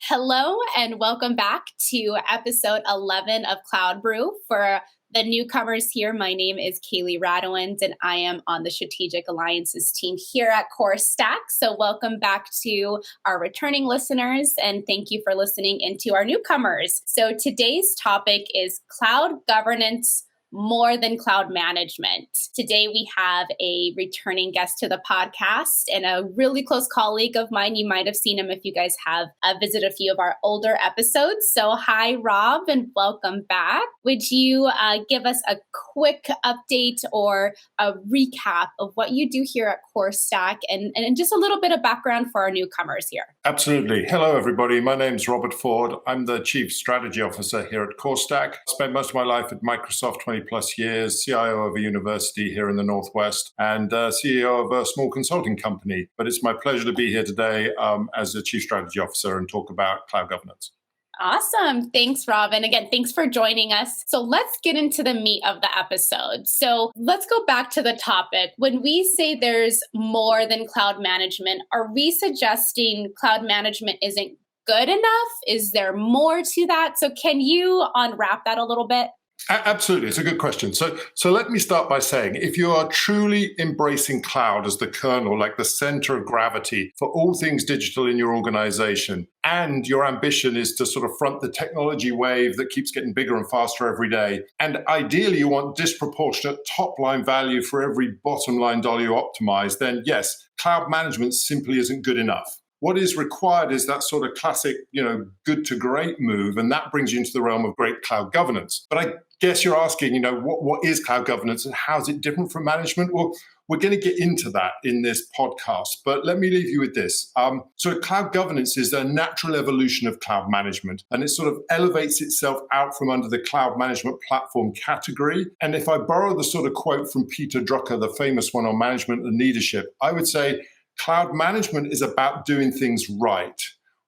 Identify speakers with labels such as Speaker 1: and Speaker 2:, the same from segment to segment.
Speaker 1: Hello and welcome back to episode 11 of CloudBrew. For the newcomers here, my name is Kaylee Radowins and I am on the Strategic Alliances team here at CoreStack. So welcome back to our returning listeners and thank you for listening into our newcomers. So today's topic is cloud governance more than cloud management. Today we have a returning guest to the podcast and a really close colleague of mine. You might have seen him if you guys have visited a few of our older episodes. So hi, Rob, and welcome back. Would you give us a quick update or a recap of what you do here at CoreStack and just a little bit of background for our newcomers here?
Speaker 2: Absolutely. Hello, everybody. My name's Robert Ford. I'm the Chief Strategy Officer here at CoreStack. Spent most of my life at Microsoft, 20 plus years, CIO of a university here in the Northwest, and CEO of a small consulting company. But it's my pleasure to be here today as a Chief Strategy Officer and talk about cloud governance.
Speaker 1: Awesome. Thanks, Rob. And again, thanks for joining us. So let's get into the meat of the episode. So let's go back to the topic. When we say there's more than cloud management, are we suggesting cloud management isn't good enough? Is there more to that? So can you unwrap that a little bit?
Speaker 2: Absolutely. It's a good question. So let me start by saying, if you are truly embracing cloud as the kernel, like the center of gravity for all things digital in your organization, and your ambition is to sort of front the technology wave that keeps getting bigger and faster every day, and ideally you want disproportionate top line value for every bottom line dollar you optimize, then yes, cloud management simply isn't good enough. What is required is that sort of classic, good to great move, and that brings you into the realm of great cloud governance. But I guess you're asking, what is cloud governance and how is it different from management? Well, we're going to get into that in this podcast, but let me leave you with this. So cloud governance is a natural evolution of cloud management, and it sort of elevates itself out from under the cloud management platform category. And if I borrow the sort of quote from Peter Drucker, the famous one on management and leadership, I would say, cloud management is about doing things right,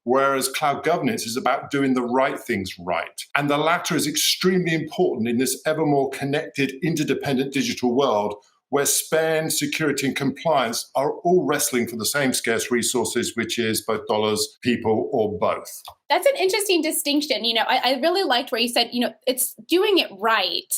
Speaker 2: whereas cloud governance is about doing the right things right. And the latter is extremely important in this ever more connected, interdependent digital world where spend, security, and compliance are all wrestling for the same scarce resources, which is both dollars, people, or both.
Speaker 1: That's an interesting distinction. I really liked where you said, it's doing it right,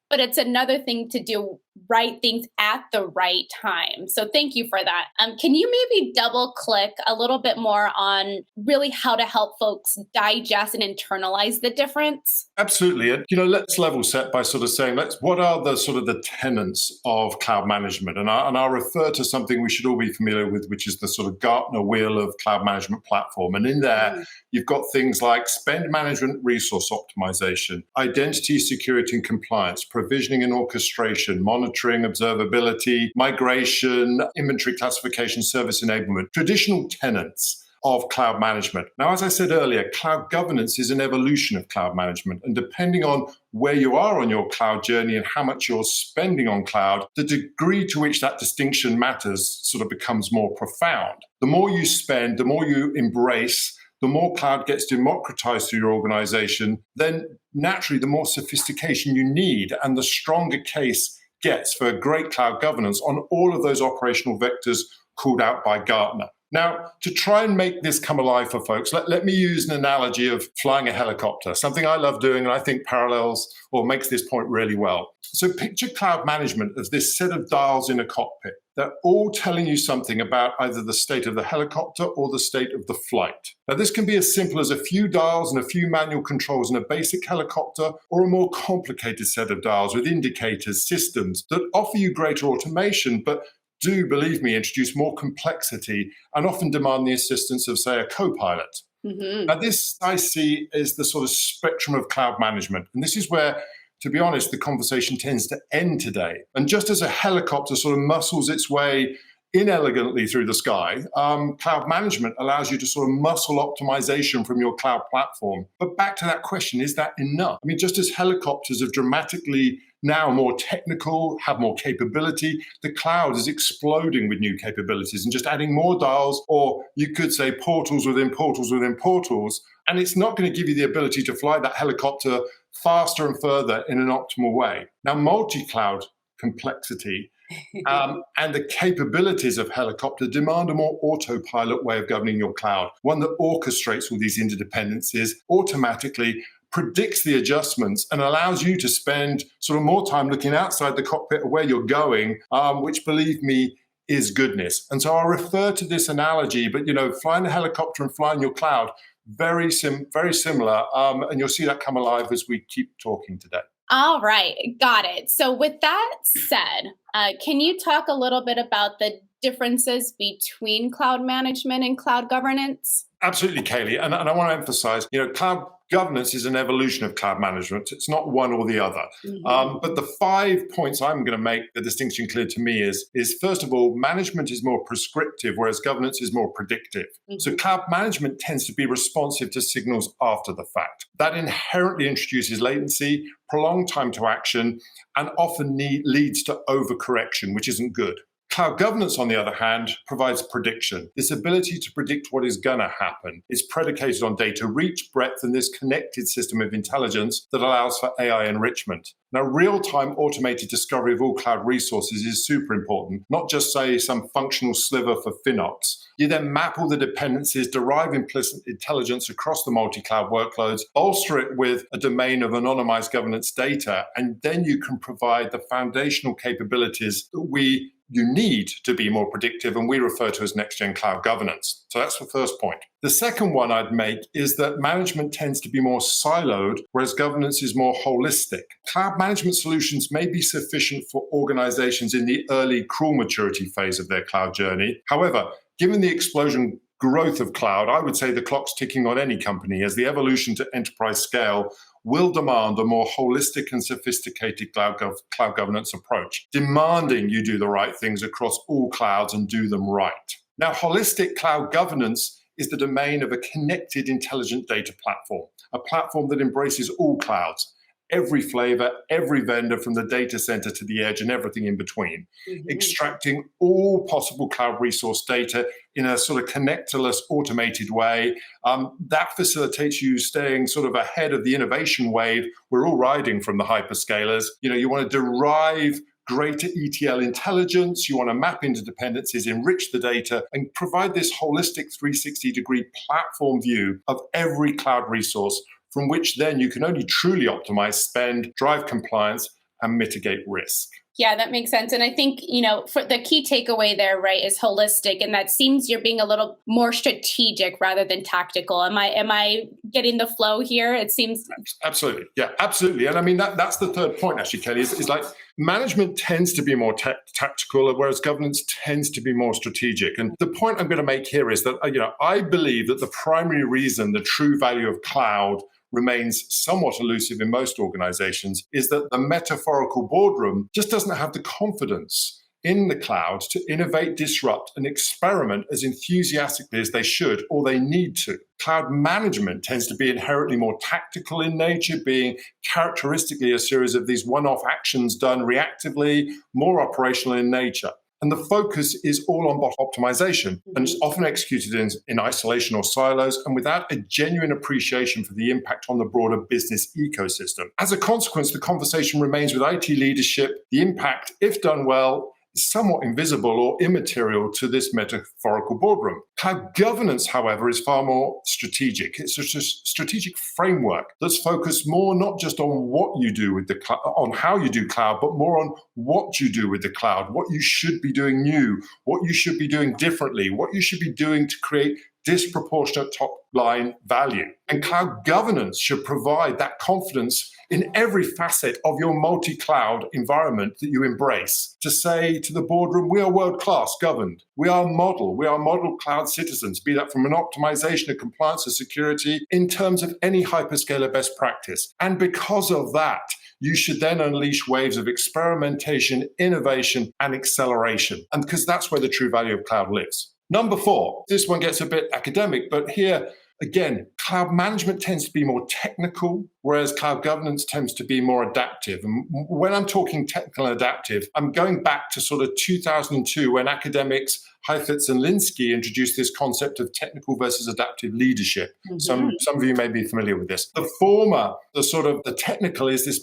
Speaker 1: but it's another thing to do right things at the right time. So thank you for that. Can you maybe double click a little bit more on really how to help folks digest and internalize the difference?
Speaker 2: Absolutely. And, let's level set by sort of saying, what are the sort of the tenets of cloud management? And I'll refer to something we should all be familiar with, which is the sort of Gartner wheel of cloud management platform. And in there, you've got things like spend management, resource optimization, identity, security, and compliance, provisioning and orchestration, monitoring, observability, migration, inventory classification, service enablement, traditional tenets of cloud management. Now, as I said earlier, cloud governance is an evolution of cloud management. And depending on where you are on your cloud journey and how much you're spending on cloud, the degree to which that distinction matters sort of becomes more profound. The more you spend, the more you embrace, the more cloud gets democratized through your organization, then naturally the more sophistication you need and the stronger case gets for great cloud governance on all of those operational vectors called out by Gartner. Now, to try and make this come alive for folks, let me use an analogy of flying a helicopter, something I love doing and I think parallels or makes this point really well. So picture cloud management as this set of dials in a cockpit. They're all telling you something about either the state of the helicopter or the state of the flight. Now, this can be as simple as a few dials and a few manual controls in a basic helicopter, or a more complicated set of dials with indicators, systems that offer you greater automation, but do, believe me, introduce more complexity and often demand the assistance of, say, a co-pilot. Mm-hmm. Now, this I see is the sort of spectrum of cloud management. And this is where, to be honest, the conversation tends to end today. And just as a helicopter sort of muscles its way inelegantly through the sky, cloud management allows you to sort of muscle optimization from your cloud platform. But back to that question, is that enough? I mean, just as helicopters have dramatically now more technical, have more capability, the cloud is exploding with new capabilities and just adding more dials, or you could say portals within portals within portals. And it's not going to give you the ability to fly that helicopter faster and further in an optimal way. Now, multi-cloud complexity And the capabilities of Helicopter demand a more autopilot way of governing your cloud, one that orchestrates all these interdependencies automatically, predicts the adjustments, and allows you to spend sort of more time looking outside the cockpit of where you're going, which, believe me, is goodness. And so I'll refer to this analogy, but flying a helicopter and flying your cloud, very similar, and you'll see that come alive as we keep talking today.
Speaker 1: All right, got it. So with that said, can you talk a little bit about the differences between cloud management and cloud governance?
Speaker 2: Absolutely, Kaylee. And I want to emphasize, cloud governance is an evolution of cloud management. It's not one or the other. Mm-hmm. But the 5 points I'm going to make the distinction clear to me is first of all, management is more prescriptive, whereas governance is more predictive. Mm-hmm. So cloud management tends to be responsive to signals after the fact. That inherently introduces latency, prolonged time to action, and often leads to overcorrection, which isn't good. Cloud governance, on the other hand, provides prediction. This ability to predict what is going to happen is predicated on data reach, breadth, and this connected system of intelligence that allows for AI enrichment. Now, real-time automated discovery of all cloud resources is super important, not just, say, some functional sliver for FinOps. You then map all the dependencies, derive implicit intelligence across the multi-cloud workloads, bolster it with a domain of anonymized governance data, and then you can provide the foundational capabilities that you need to be more predictive, and we refer to as NextGen cloud governance. So that's the first point. The second one I'd make is that management tends to be more siloed, whereas governance is more holistic. Cloud management solutions may be sufficient for organizations in the early crawl maturity phase of their cloud journey. However, given the explosion growth of cloud, I would say the clock's ticking on any company as the evolution to enterprise scale will demand a more holistic and sophisticated cloud governance approach, demanding you do the right things across all clouds and do them right. Now, holistic cloud governance is the domain of a connected intelligent data platform, a platform that embraces all clouds, every flavor, every vendor from the data center to the edge and everything in between, extracting all possible cloud resource data in a sort of connectorless, automated way. That facilitates you staying sort of ahead of the innovation wave we're all riding from the hyperscalers. You want to derive greater ETL intelligence, you want to map into dependencies, enrich the data, and provide this holistic 360-degree platform view of every cloud resource, from which then you can only truly optimize spend, drive compliance, and mitigate risk.
Speaker 1: Yeah, that makes sense. And I think, for the key takeaway there, right, is holistic. And that seems you're being a little more strategic rather than tactical. Am I getting the flow here? It seems.
Speaker 2: Absolutely. Yeah, absolutely. And I mean, that's the third point, actually, Kelly, is like management tends to be more tactical, whereas governance tends to be more strategic. And the point I'm going to make here is that, I believe that the primary reason the true value of cloud remains somewhat elusive in most organizations is that the metaphorical boardroom just doesn't have the confidence in the cloud to innovate, disrupt, and experiment as enthusiastically as they should or they need to. Cloud management tends to be inherently more tactical in nature, being characteristically a series of these one-off actions done reactively, more operational in nature. And the focus is all on bot optimization, and it's often executed in isolation or silos and without a genuine appreciation for the impact on the broader business ecosystem. As a consequence, the conversation remains with IT leadership. The impact, if done well, is somewhat invisible or immaterial to this metaphorical boardroom. Cloud governance, however, is far more strategic. It's a strategic framework that's focused more not just on what you do with the cloud, on how you do cloud, but more on what you do with the cloud, what you should be doing new, what you should be doing differently, what you should be doing to create disproportionate top-line value. And cloud governance should provide that confidence in every facet of your multi-cloud environment that you embrace, to say to the boardroom, we are world-class governed. We are model cloud citizens, be that from an optimization of compliance or security in terms of any hyperscaler best practice. And because of that, you should then unleash waves of experimentation, innovation, and acceleration. And because that's where the true value of cloud lives. Number 4, this one gets a bit academic, but here, again, cloud management tends to be more technical, whereas cloud governance tends to be more adaptive. And when I'm talking technical and adaptive, I'm going back to sort of 2002 when academics Heifetz and Linsky introduced this concept of technical versus adaptive leadership. Some of you may be familiar with this. The former, the technical, is it's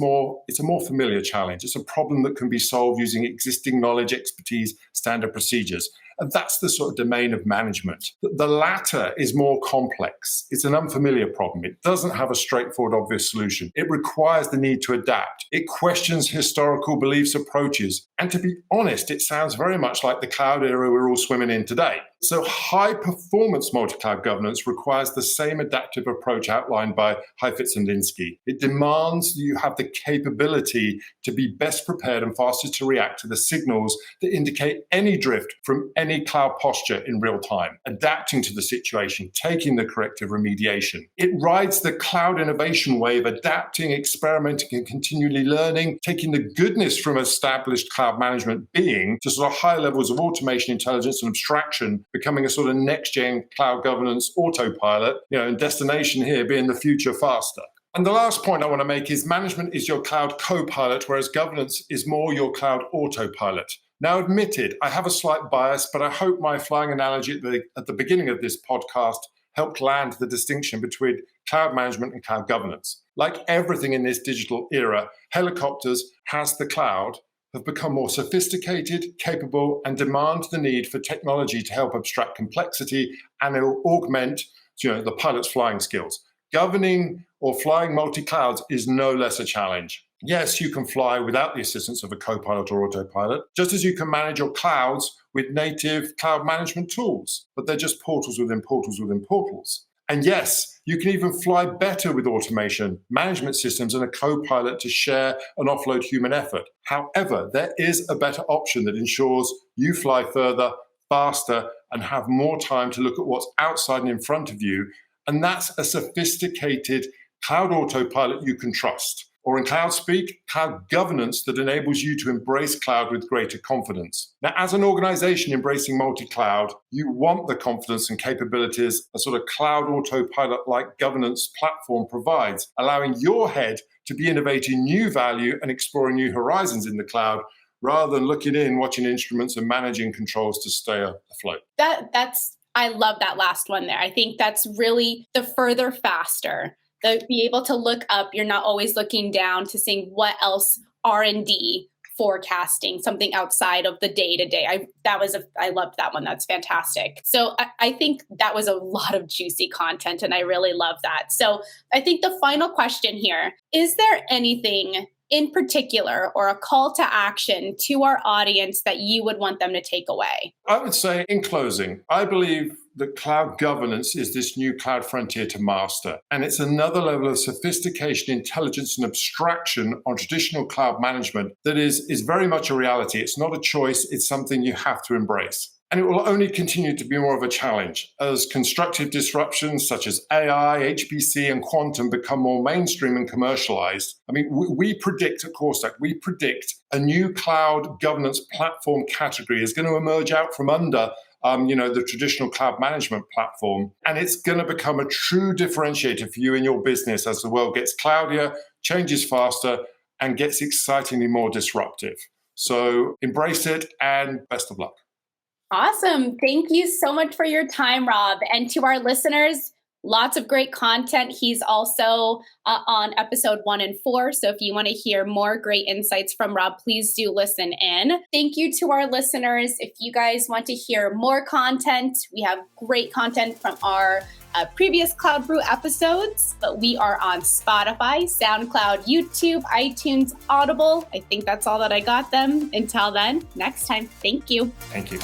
Speaker 2: a more familiar challenge. It's a problem that can be solved using existing knowledge, expertise, standard procedures. And that's the sort of domain of management. The latter is more complex. It's an unfamiliar problem. It doesn't have a straightforward, obvious solution. It requires the need to adapt. It questions historical beliefs, approaches. And to be honest, it sounds very much like the cloud era we're all swimming in today. So high-performance multi-cloud governance requires the same adaptive approach outlined by Heifetz and Linsky. It demands that you have the capability to be best prepared and fastest to react to the signals that indicate any drift from any cloud posture in real time, adapting to the situation, taking the corrective remediation. It rides the cloud innovation wave, adapting, experimenting, and continually learning, taking the goodness from established cloud management being to sort of high levels of automation, intelligence, and abstraction, becoming a sort of next-gen cloud governance autopilot, and destination here being the future faster. And the last point I want to make is management is your cloud co-pilot, whereas governance is more your cloud autopilot. Now, admitted, I have a slight bias, but I hope my flying analogy at the beginning of this podcast helped land the distinction between cloud management and cloud governance. Like everything in this digital era, helicopters has the cloud have become more sophisticated, capable, and demand the need for technology to help abstract complexity and augment the pilot's flying skills. Governing or flying multi-clouds is no less a challenge. Yes, you can fly without the assistance of a co-pilot or autopilot, just as you can manage your clouds with native cloud management tools, but they're just portals within portals within portals. And yes, you can even fly better with automation, management systems, and a co-pilot to share and offload human effort. However, there is a better option that ensures you fly further, faster, and have more time to look at what's outside and in front of you. And that's a sophisticated cloud autopilot you can trust. Or in cloud speak, cloud governance that enables you to embrace cloud with greater confidence. Now, as an organization embracing multi-cloud, you want the confidence and capabilities a sort of cloud autopilot-like governance platform provides, allowing your head to be innovating new value and exploring new horizons in the cloud, rather than looking in, watching instruments and managing controls to stay afloat.
Speaker 1: I love that last one there. I think that's really the further faster. Be able to look up, you're not always looking down to seeing what else R&D forecasting, something outside of the day-to-day. I loved that one. That's fantastic. So I think that was a lot of juicy content, and I really love that. So I think the final question here, is there anything in particular or a call to action to our audience that you would want them to take away?
Speaker 2: I would say in closing, I believe that cloud governance is this new cloud frontier to master. And it's another level of sophistication, intelligence, and abstraction on traditional cloud management that is very much a reality. It's not a choice. It's something you have to embrace. And it will only continue to be more of a challenge as constructive disruptions such as AI, HPC, and quantum become more mainstream and commercialized. I mean, we predict at CoreStack, a new cloud governance platform category is going to emerge out from under the traditional cloud management platform. And it's going to become a true differentiator for you in your business as the world gets cloudier, changes faster, and gets excitingly more disruptive. So embrace it and best of luck.
Speaker 1: Awesome. Thank you so much for your time, Rob. And to our listeners, lots of great content. He's also on episode 1 and 4. So if you want to hear more great insights from Rob, please do listen in. Thank you to our listeners. If you guys want to hear more content, we have great content from our previous CloudBrew episodes, but we are on Spotify, SoundCloud, YouTube, iTunes, Audible. I think that's all that I got them. Until then, next time. Thank you.
Speaker 2: Thank you.